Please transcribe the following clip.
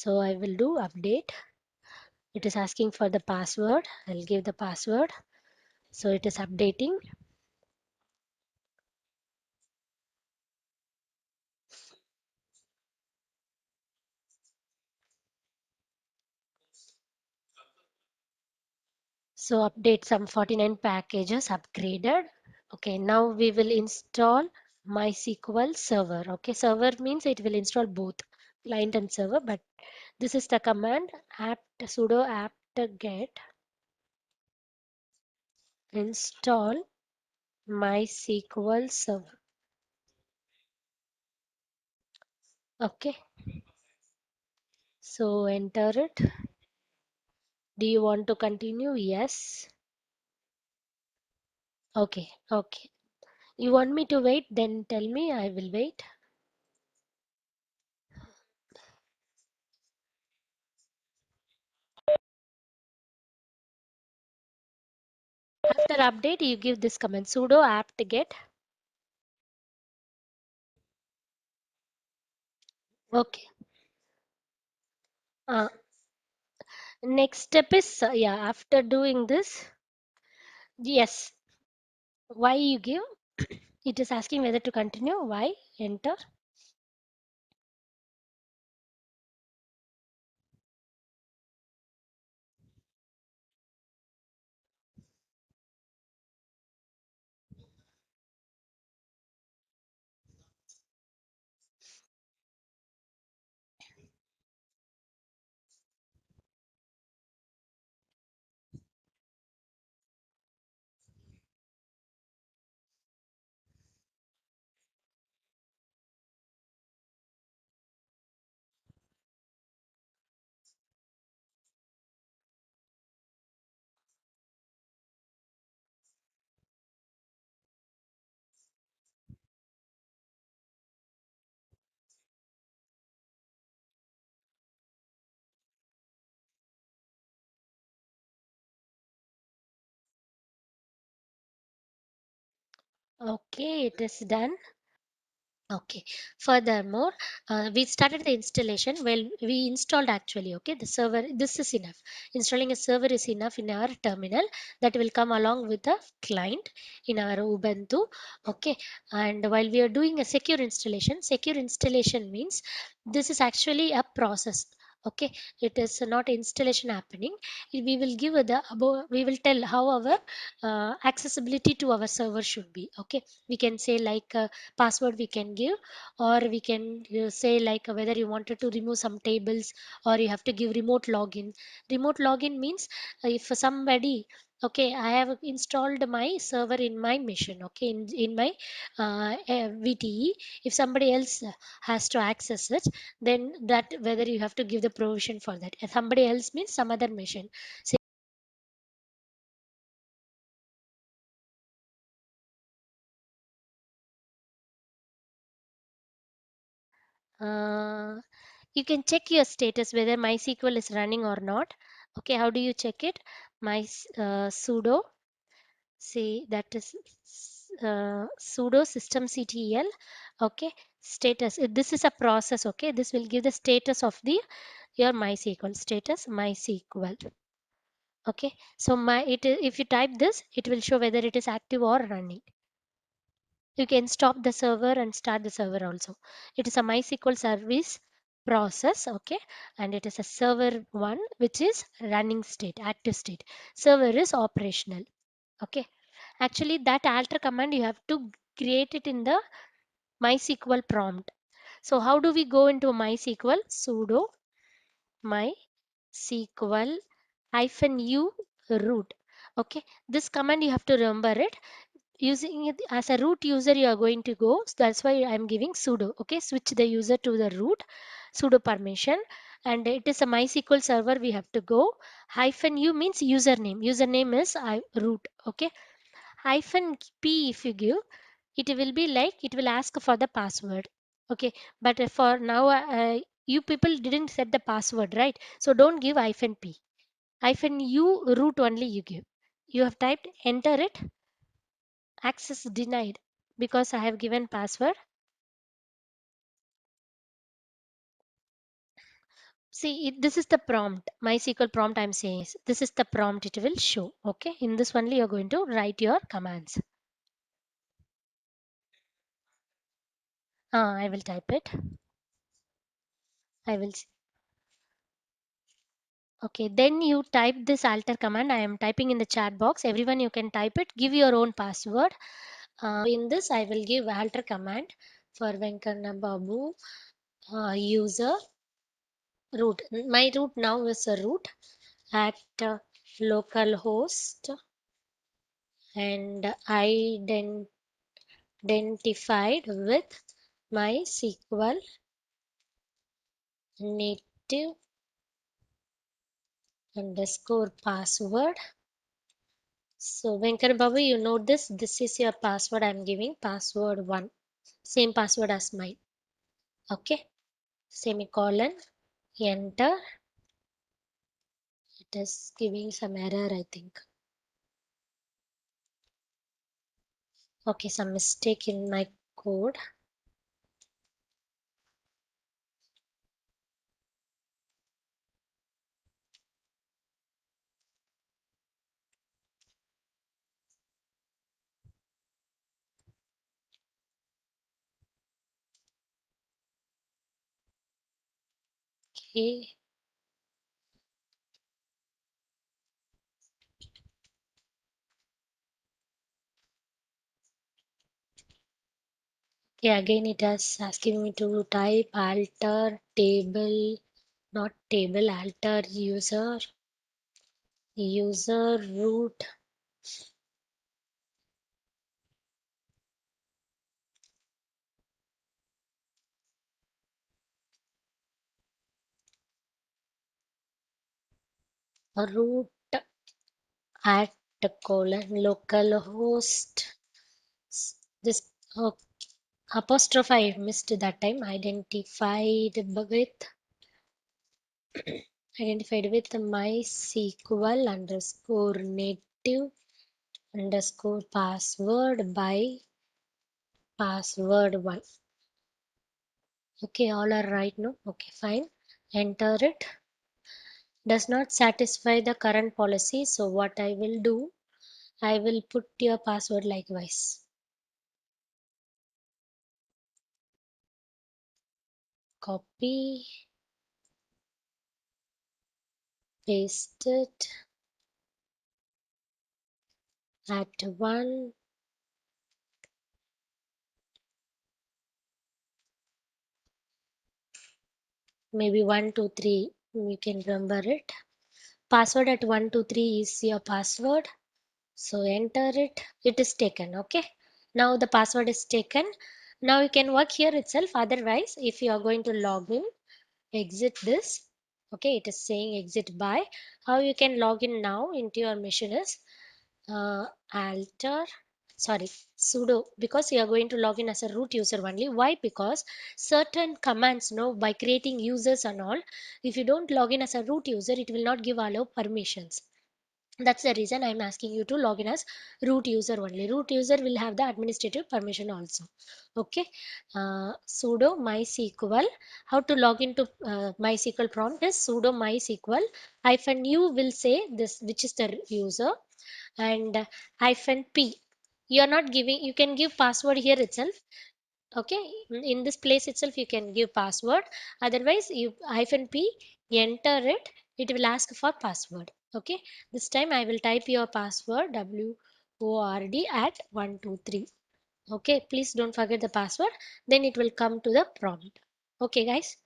So I will do update. It is asking for the password. I'll give the password. So it is updating. So update some 49 packages upgraded. Okay, now we will install MySQL server. Okay, server means it will install both client and server, but this is the command apt sudo apt get install MySQL server. Okay, so enter it. Do you want to continue? Yes. Okay, okay. You want me to wait? Then tell me, I will wait. After update, you give this command sudo apt get. Okay. Uh, Next step is, yeah, after doing this, yes, why you give? It is asking whether to continue. Why? Enter. Okay, it is done. Okay. Furthermore, we started the installation. Well, we installed actually. Okay, the server. This is enough. Installing a server is enough in our terminal. That will come along with the client in our Ubuntu. Okay. And while we are doing a secure installation means this is actually a process. Okay, it is not installation happening. We will give the above. We will tell how our accessibility to our server should be. Okay, we can say like. Password we can give, or we can say like whether you wanted to remove some tables, or you have to give remote login means if somebody, okay, I have installed my server in my machine, okay, in my VTE. If somebody else has to access it, then that whether you have to give the provision for that. If somebody else means some other machine. uh, you can check your status whether MySQL is running or not. Okay, how do you check it? My sudo, say that is sudo systemctl. Okay, status. This is a process. Okay, this will give the status of the your MySQL status MySQL. Okay, so if you type this, it will show whether it is active or running. You can stop the server and start the server also. It is a MySQL service process, okay, and it is a server one which is running state, active state. Server is operational, okay. Actually, that alter command you have to create it in the MySQL prompt. So how do we go into MySQL? Sudo MySQL -u root. Okay, this command you have to remember it. Using it as a root user, you are going to go. So that's why I'm giving sudo. Okay, switch the user to the root, sudo permission, and it is a MySQL server. We have to go. -u means username. Username is root. Okay, -p if you give, it will be like it will ask for the password. Okay, but for now, you people didn't set the password, right? So don't give -p. -u root only you give. You have typed, enter it. Access denied because I have given password. See, this is the prompt. MySQL prompt I'm saying is this is the prompt it will show. Okay. In this only you're going to write your commands. I will type it. I will. Okay. Then you type this alter command. I am typing in the chat box. Everyone you can type it. Give your own password. In this I will give alter command for Venkana Babu user root. My root now is a root at localhost and identified with MySQL native underscore password. So Venkat Babu, you know this. This is your password. I'm giving password one. Same password as mine. Okay. Semicolon. Enter. It is giving some error, I think. Okay, some mistake in my code. Okay. Okay, again it is asking me to type alter table, not table, alter user root root at localhost. This apostrophe I missed that time. Identified with MySQL underscore native underscore password by password one. Okay, all are right now. Okay, fine. Enter it. Does not satisfy the current policy. So what I will do, I will put your password likewise. Copy, paste it at one, maybe 1 2 3. You can remember it. Password at 1 2 3 is your password. So enter it. It is taken. Okay. Now the password is taken. Now you can work here itself. Otherwise, if you are going to log in, exit this. Okay, it is saying exit by. How you can log in now into your machine is alter, sorry, sudo, because you are going to log in as a root user only. Why? Because certain commands, no, by creating users and all, if you don't log in as a root user, it will not give allow permissions. That's the reason I'm asking you to log in as root user only. Root user will have the administrative permission also. Okay. Sudo MySQL. How to log into MySQL prompt is sudo MySQL hyphen u will say this, which is the user, and hyphen p. You are not giving. You can give password here itself. Okay, in this place itself you can give password. Otherwise, you hyphen p, enter it. It will ask for password. Okay, this time I will type your password word at 1 2 3. Okay, please don't forget the password. Then it will come to the prompt. Okay, guys.